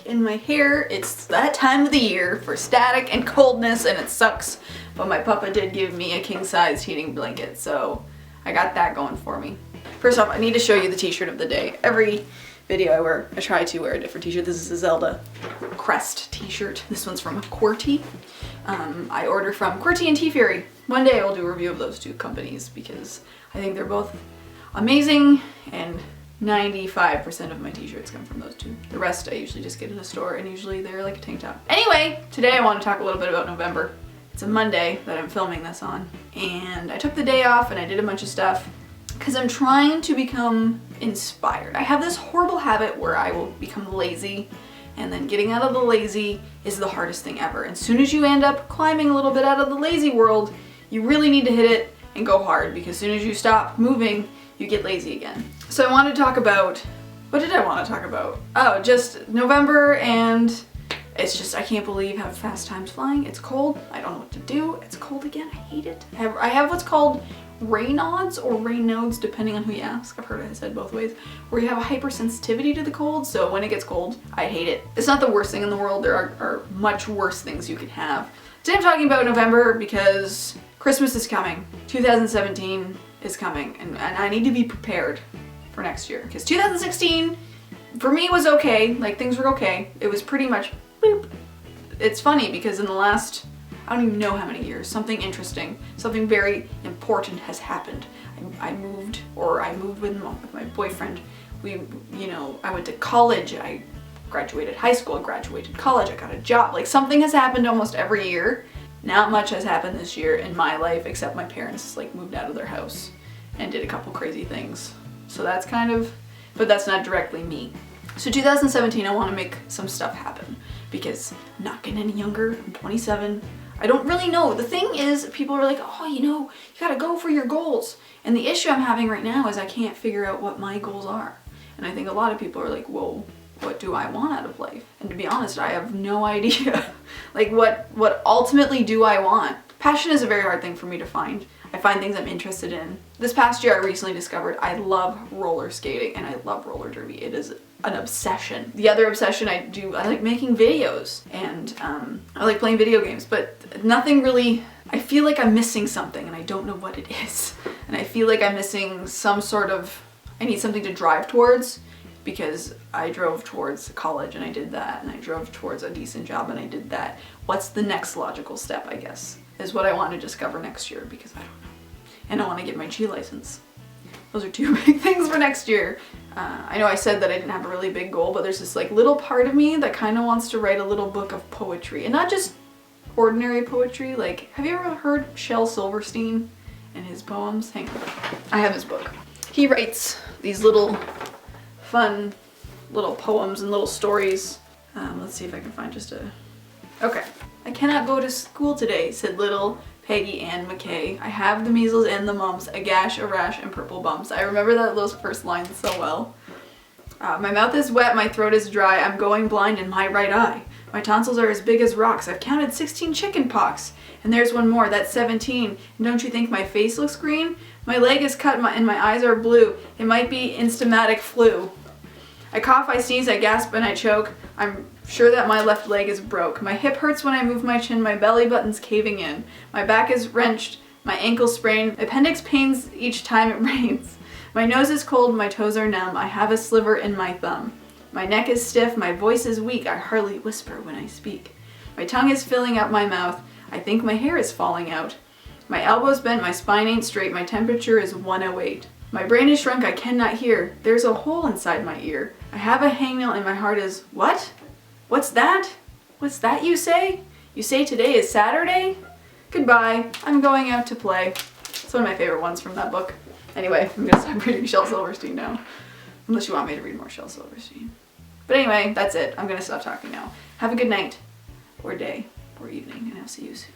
static in my hair. It's that time of the year for static and coldness, and it sucks. But my papa did give me a king-size heating blanket, so I got that going for me. First off, I need to show you the t-shirt of the day. Every video I try to wear a different t-shirt. This is a Zelda crest t-shirt. This one's from QWERTY. I order from QWERTY and T-Fairy. One day I will do a review of those two companies because I think they're both amazing, and 95% of my t-shirts come from those two. The rest I usually just get in a store, and usually they're like a tank top. Anyway, today I want to talk a little bit about November. It's a Monday that I'm filming this on, and I took the day off and I did a bunch of stuff because I'm trying to become inspired. I have this horrible habit where I will become lazy, and then getting out of the lazy is the hardest thing ever. And as soon as you end up climbing a little bit out of the lazy world, you really need to hit it and go hard, because as soon as you stop moving, you get lazy again. So I want to talk about, what did I want to talk about? Oh, just November, and it's just, I can't believe how fast time's flying. It's cold, I don't know what to do. It's cold again, I hate it. I have what's called Raynaud's or Raynaud's, depending on who you ask. I've heard it said both ways, where you have a hypersensitivity to the cold, so when it gets cold, I hate it. It's not the worst thing in the world. There are much worse things you could have. Today I'm talking about November because Christmas is coming. 2017 is coming, and I need to be prepared for next year, because 2016 for me was okay. Like, things were okay. It was pretty much boop. It's funny because in the last, I don't even know how many years, something interesting, something very important has happened. I moved with my boyfriend. I went to college, I graduated high school, I graduated college, I got a job. Like, something has happened almost every year. Not much has happened this year in my life, except my parents like moved out of their house and did a couple crazy things. So that's kind of, but that's not directly me. So 2017, I want to make some stuff happen because I'm not getting any younger. I'm 27. I don't really know. The thing is, people are like, oh, you gotta go for your goals. And the issue I'm having right now is I can't figure out what my goals are. And I think a lot of people are like, whoa, what do I want out of life? And to be honest, I have no idea. Like, what ultimately do I want? Passion is a very hard thing for me to find. I find things I'm interested in. This past year, I recently discovered I love roller skating and I love roller derby. It is an obsession. The other obsession I like making videos, and I like playing video games, but nothing really, I feel like I'm missing something and I don't know what it is. And I feel like I'm missing some sort of, I need something to drive towards, because I drove towards college and I did that, and I drove towards a decent job and I did that. What's the next logical step, I guess, is what I want to discover next year, because I don't know. And I want to get my G license. Those are two big things for next year. I know I said that I didn't have a really big goal, but there's this like little part of me that kind of wants to write a little book of poetry, and not just ordinary poetry. Like, have you ever heard Shel Silverstein and his poems? Hang on, I have his book. He writes these little fun little poems and little stories. Let's see if I can find just a, okay. I cannot go to school today, said little Peggy Ann McKay. I have the measles and the mumps, a gash, a rash, and purple bumps. I remember those first lines so well. My mouth is wet, my throat is dry, I'm going blind in my right eye. My tonsils are as big as rocks, I've counted 16 chicken pox. And there's one more, that's 17. And don't you think my face looks green? My leg is cut and my eyes are blue. It might be instamatic flu. I cough, I sneeze, I gasp, and I choke. I'm sure that my left leg is broke. My hip hurts when I move my chin, my belly button's caving in. My back is wrenched, my ankle sprained, appendix pains each time it rains. My nose is cold, my toes are numb, I have a sliver in my thumb. My neck is stiff, my voice is weak, I hardly whisper when I speak. My tongue is filling up my mouth, I think my hair is falling out. My elbow's bent, my spine ain't straight, my temperature is 108. My brain is shrunk, I cannot hear. There's a hole inside my ear. I have a hangnail and my heart is, what? What's that? What's that you say? You say today is Saturday? Goodbye, I'm going out to play. It's one of my favorite ones from that book. Anyway, I'm gonna stop reading Shel Silverstein now. Unless you want me to read more Shel Silverstein. But anyway, that's it. I'm gonna stop talking now. Have a good night, or day, or evening, and I'll see you soon.